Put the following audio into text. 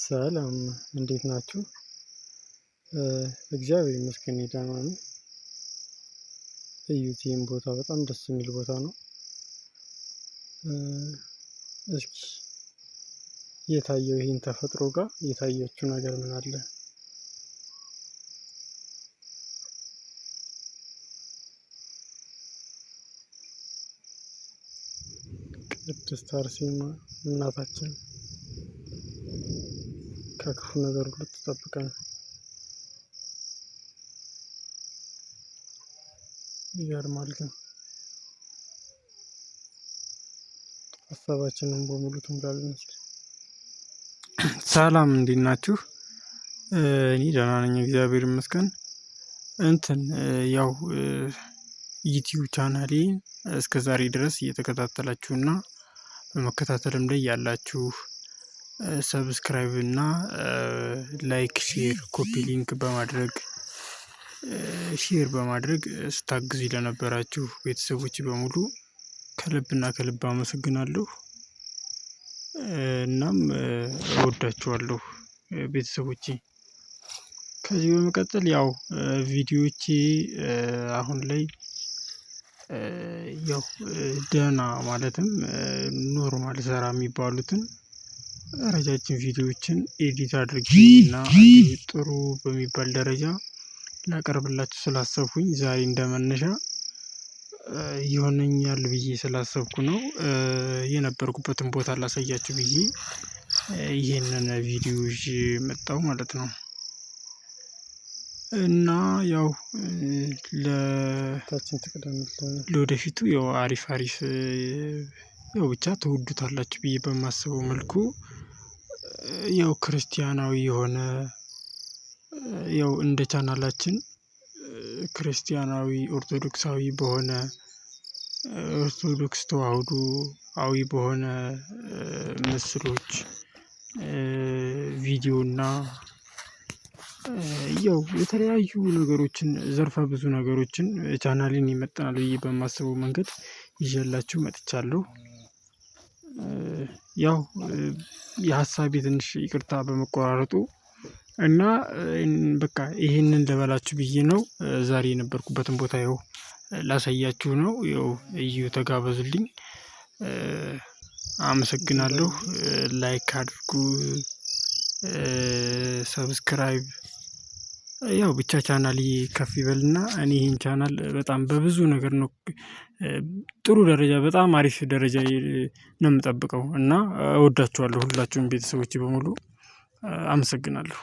ሰላም እንዴት ናችሁ? እግዚአብሔር ይመስገን ደህና ነኝ። እዩት ይህን ቦታ በጣም ደስ የሚል ቦታ ነው። እስኪ የታየው ይህን ተፈጥሮ ጋር የታያችሁ ነገር ምን አለ? ቅድስት አርሴማ እናታችን ከክፉ ነገር ሁሉ ትጠብቀን። ይገርማል ግን ሀሳባችንን በሙሉ ትሙላልን። ሰላም እንዴት ናችሁ? እኔ ደህና ነኝ እግዚአብሔር ይመስገን። ያው ዩቲዩብ ቻናሌን እስከ ዛሬ ድረስ እየተከታተላችሁና በመከታተልም ላይ ያላችሁ ሰብስክራይብ እና ላይክ፣ ሼር፣ ኮፒ ሊንክ በማድረግ ስታግዙ ለነበራችሁ ቤተሰቦች በሙሉ ከልብና ከልብ አመሰግናለሁ። እናም እወዳችኋለሁ ቤተሰቦቼ። ከዚህ በመቀጠል ያው ቪዲዮዎቼ አሁን ላይ ያው ደህና ማለትም ኖርማል ሰራ የሚባሉትን ረጃጅም ቪዲዮዎችን ኤዲት አድርጌ እና ጥሩ በሚባል ደረጃ ላቀርብላችሁ ስላሰብኩኝ ዛሬ እንደመነሻ ይሆነኛል ብዬ ስላሰብኩ ነው የነበርኩበትን ቦታ ላሳያችሁ ብዬ ይሄንን ቪዲዮ ይዤ መጣሁ ማለት ነው። እና ያው ለወደፊቱ ያው አሪፍ ያው ብቻ ትወዱታላችሁ ብዬ በማስበው መልኩ ያው ክርስቲያናዊ የሆነ ያው እንደ ቻናላችን ክርስቲያናዊ ኦርቶዶክሳዊ በሆነ ኦርቶዶክስ ተዋህዶአዊ በሆነ ምስሎች ቪዲዮ እና ያው የተለያዩ ነገሮችን ዘርፈ ብዙ ነገሮችን ቻናሌን ይመጥናል ብዬ በማስበው መንገድ ይዤላችሁ መጥቻለሁ። ያው የሀሳቤ ትንሽ ይቅርታ በመቆራረጡ እና በቃ ይሄንን ልበላችሁ ብዬ ነው ዛሬ የነበርኩበትን ቦታ ይኸው ላሳያችሁ ነው። ይኸው እዩ ተጋበዙልኝ። አመሰግናለሁ። ላይክ አድርጉ፣ ሰብስክራይብ ያው ብቻ ቻናሌ ከፍ ይበልና እኔ ይሄን ቻናል በጣም በብዙ ነገር ነው ጥሩ ደረጃ በጣም አሪፍ ደረጃ ነው የምጠብቀው እና እወዳችኋለሁ ሁላችሁም ቤተሰቦቼ በሙሉ አመሰግናለሁ።